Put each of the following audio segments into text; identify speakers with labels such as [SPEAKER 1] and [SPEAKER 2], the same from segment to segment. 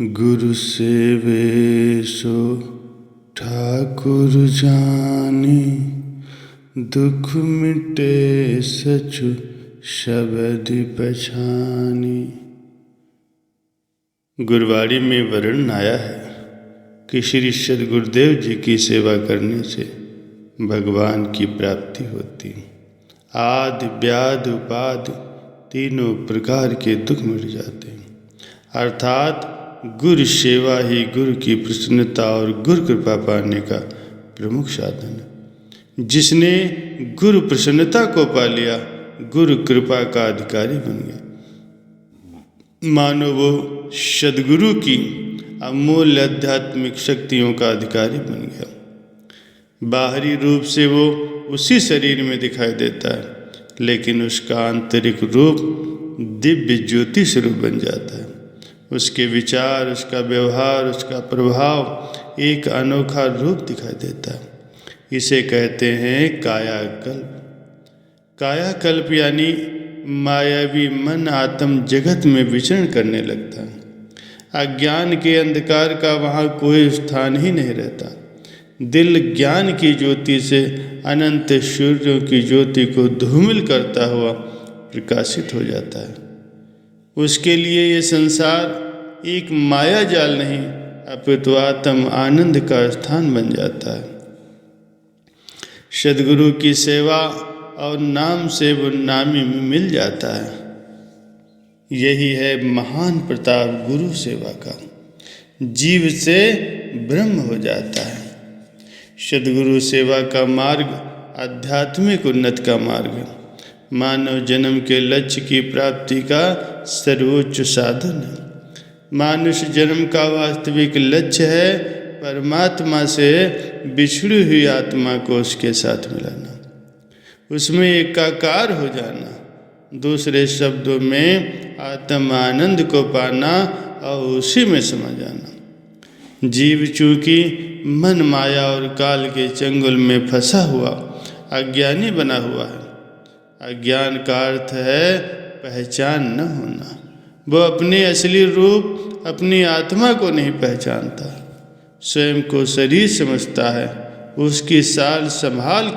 [SPEAKER 1] गुरु सेवे सो ठाकुर जानी, दुख मिटे सचु शब्द पछानी। गुरवाणी में वर्णन आया है कि श्री सद्गुरुदेव जी की सेवा करने से भगवान की प्राप्ति होती। आदि व्याधि उपाधि तीनों प्रकार के दुख मिट जाते हैं। अर्थात गुरु सेवा ही गुरु की प्रसन्नता और गुरु कृपा पाने का प्रमुख साधन है। जिसने गुरु प्रसन्नता को पा लिया, गुरु कृपा का अधिकारी बन गया। मानो वो सद्गुरु की अमूल्य आध्यात्मिक शक्तियों का अधिकारी बन गया। बाहरी रूप से वो उसी शरीर में दिखाई देता है, लेकिन उसका आंतरिक रूप दिव्य ज्योति स्वरूप बन जाता है। उसके विचार, उसका व्यवहार, उसका प्रभाव एक अनोखा रूप दिखाई देता है। इसे कहते हैं कायाकल्प। कायाकल्प यानी मायावी मन आत्म जगत में विचरण करने लगता है। अज्ञान के अंधकार का वहाँ कोई स्थान ही नहीं रहता। दिल ज्ञान की ज्योति से अनंत सूर्यों की ज्योति को धूमिल करता हुआ प्रकाशित हो जाता है। उसके लिए ये संसार एक माया जाल नहीं, अपितु आत्म आनंद का स्थान बन जाता है। सद्गुरु की सेवा और नाम से वो नामी में मिल जाता है। यही है महान प्रताप गुरु सेवा का। जीव से ब्रह्म हो जाता है। सद्गुरु सेवा का मार्ग आध्यात्मिक उन्नति का मार्ग है। मानव जन्म के लक्ष्य की प्राप्ति का सर्वोच्च साधन है। मानुष जन्म का वास्तविक लक्ष्य है परमात्मा से बिछड़ी हुई आत्मा को उसके साथ मिलाना, उसमें एकाकार हो जाना। दूसरे शब्दों में आत्म आनंद को पाना और उसी में समा जाना। जीव चूंकि मन माया और काल के चंगुल में फंसा हुआ अज्ञानी बना हुआ है। अज्ञान का अर्थ है पहचान न होना। वो अपने असली रूप, अपनी आत्मा को नहीं पहचानता। स्वयं को शरीर समझता है। उसकी साल संभाल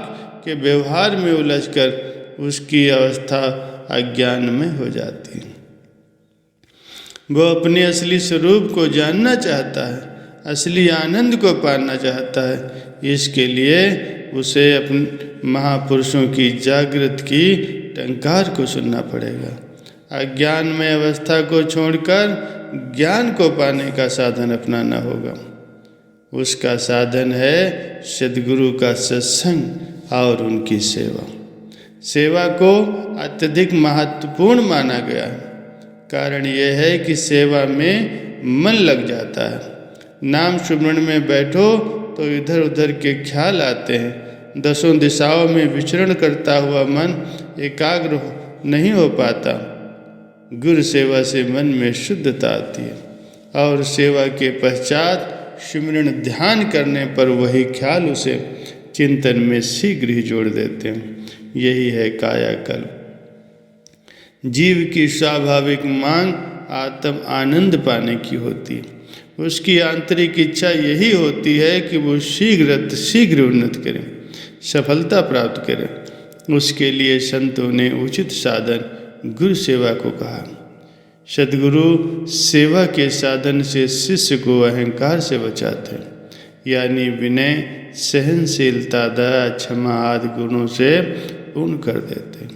[SPEAKER 1] के व्यवहार में उलझकर उसकी अवस्था अज्ञान में हो जाती है। वो अपने असली स्वरूप को जानना चाहता है, असली आनंद को पाना चाहता है। इसके लिए उसे अपने महापुरुषों की जागृत की टंकार को सुनना पड़ेगा। अज्ञान में अवस्था को छोड़कर ज्ञान को पाने का साधन अपनाना होगा। उसका साधन है सद्गुरु का सत्संग और उनकी सेवा। सेवा को अत्यधिक महत्वपूर्ण माना गया है। कारण यह है कि सेवा में मन लग जाता है। नाम सुमरण में बैठो तो इधर उधर के ख्याल आते हैं। दसों दिशाओं में विचरण करता हुआ मन एकाग्र नहीं हो पाता। गुरु सेवा से मन में शुद्धता आती है और सेवा के पश्चात सिमरन ध्यान करने पर वही ख्याल उसे चिंतन में शीघ्र ही जोड़ देते हैं। यही है कायाकल्प। जीव की स्वाभाविक मांग आत्म आनंद पाने की होती है। उसकी आंतरिक इच्छा यही होती है कि वो शीघ्र उन्नति करे, सफलता प्राप्त करे। उसके लिए संतों ने उचित साधन गुरु सेवा को कहा। सद्गुरु सेवा के साधन से शिष्य को अहंकार से बचाते हैं, यानी विनय, सहनशीलता, दया, क्षमा आदि गुणों से पूर्ण कर देते हैं।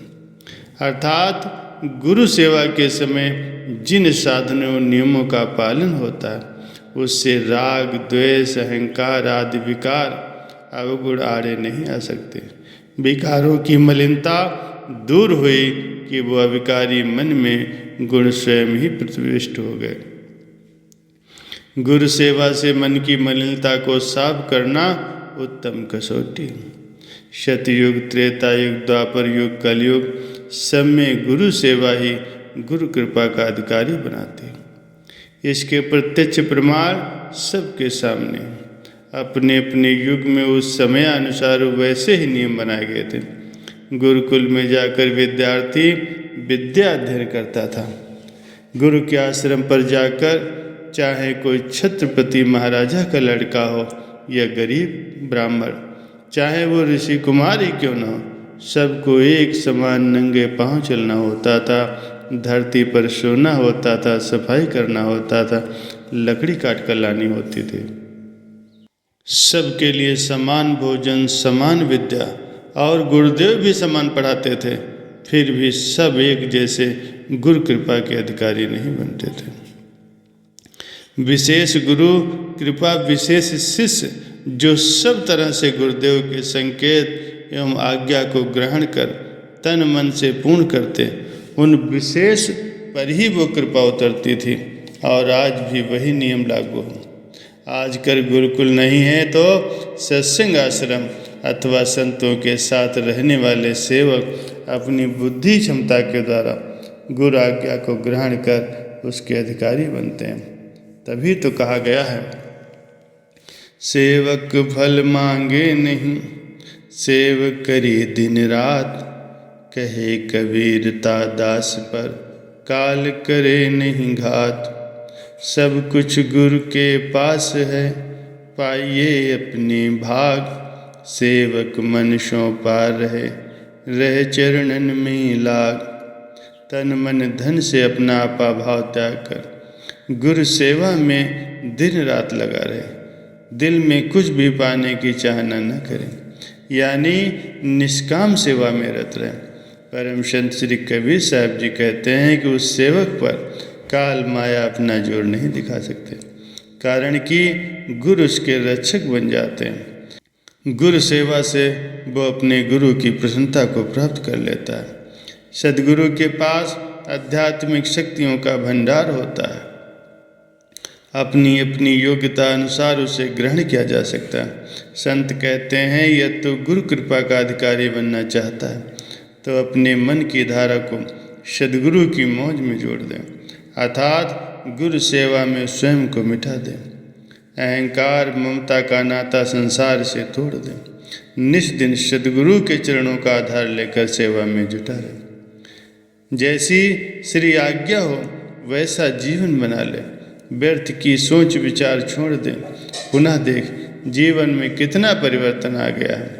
[SPEAKER 1] अर्थात गुरु सेवा के समय जिन साधनों नियमों का पालन होता है, उससे राग, द्वेष, अहंकार आदि विकार अवगुण आड़े नहीं आ सकते। विकारों की मलिनता दूर हुई कि वो अविकारी मन में गुण स्वयं ही प्रतिष्ठित हो गए। गुरु सेवा से मन की मलिनता को साफ करना उत्तम कसौटी। सतयुग, त्रेता युग, द्वापर युग, कलयुग सब में गुरु सेवा ही गुरु कृपा का अधिकारी बनाती है। इसके प्रत्यक्ष प्रमाण सबके सामने। अपने अपने युग में उस समय अनुसार वैसे ही नियम बनाए गए थे। गुरुकुल में जाकर विद्यार्थी विद्या अध्ययन करता था। गुरु के आश्रम पर जाकर चाहे कोई छत्रपति महाराजा का लड़का हो या गरीब ब्राह्मण, चाहे वो ऋषि कुमार ही क्यों न हो, सबको एक समान नंगे पांव चलना होता था, धरती पर सोना होता था, सफाई करना होता था, लकड़ी काट कर लानी होती थी। सबके लिए समान भोजन, समान विद्या, और गुरुदेव भी समान पढ़ाते थे। फिर भी सब एक जैसे गुरु कृपा के अधिकारी नहीं बनते थे। विशेष गुरु कृपा, विशेष शिष्य जो सब तरह से गुरुदेव के संकेत एवं आज्ञा को ग्रहण कर तन मन से पूर्ण करते, उन विशेष पर ही वो कृपा उतरती थी। और आज भी वही नियम लागू है। आजकल गुरुकुल नहीं है तो सत्संग आश्रम अथवा संतों के साथ रहने वाले सेवक अपनी बुद्धि क्षमता के द्वारा गुरु आज्ञा को ग्रहण कर उसके अधिकारी बनते हैं। तभी तो कहा गया है, सेवक फल मांगे नहीं, सेवक करे दिन रात, कहे कबीर ता दास पर, काल करे नहीं घात। सब कुछ गुरु के पास है, पाइए अपने भाग, सेवक मन शों पार रहे चरणन में लाग। तन मन धन से अपना आपा भाव त्याग कर गुरु सेवा में दिन रात लगा रहे, दिल में कुछ भी पाने की चाहना न करें, यानी निष्काम सेवा में रत रहें। परम संत श्री कबीर साहब जी कहते हैं कि उस सेवक पर काल माया अपना जोर नहीं दिखा सकते, कारण कि गुरु उसके रक्षक बन जाते हैं। गुरु सेवा से वो अपने गुरु की प्रसन्नता को प्राप्त कर लेता है। सद्गुरु के पास आध्यात्मिक शक्तियों का भंडार होता है, अपनी अपनी योग्यता अनुसार उसे ग्रहण किया जा सकता है। संत कहते हैं, यह तो गुरु कृपा का अधिकारी बनना चाहता है तो अपने मन की धारा को सद्गुरु की मौज में जोड़ दें, अर्थात गुरु सेवा में स्वयं को मिटा दें। अहंकार ममता का नाता संसार से तोड़ दें। निष्दिन सद्गुरु के चरणों का आधार लेकर सेवा में जुटा रहें। जैसी श्री आज्ञा हो वैसा जीवन बना ले, व्यर्थ की सोच विचार छोड़ दें। पुनः देख जीवन में कितना परिवर्तन आ गया है।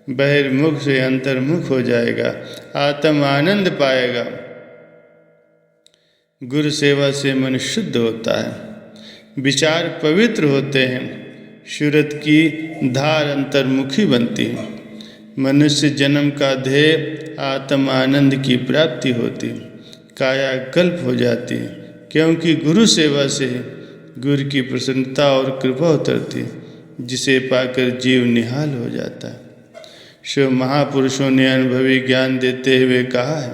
[SPEAKER 1] बहिर्मुख से अंतर्मुख हो जाएगा, आत्म आनंद पाएगा। गुरु सेवा से मन शुद्ध होता है, विचार पवित्र होते हैं, सूरत की धार अंतर्मुखी बनती है। मनुष्य जन्म का ध्येय आत्म आनंद की प्राप्ति होती, कायाकल्प हो जाती है, क्योंकि गुरु सेवा से गुरु की प्रसन्नता और कृपा उतरती, जिसे पाकर जीव निहाल हो जाता है। शिव महापुरुषों ने अनुभवी ज्ञान देते हुए कहा है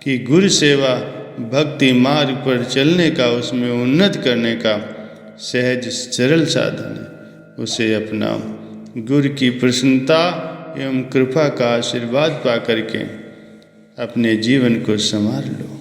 [SPEAKER 1] कि गुरु सेवा भक्ति मार्ग पर चलने का, उसमें उन्नत करने का सहज सरल साधन है। उसे अपनाओ। गुरु की प्रसन्नता एवं कृपा का आशीर्वाद पा करके अपने जीवन को संवार लो।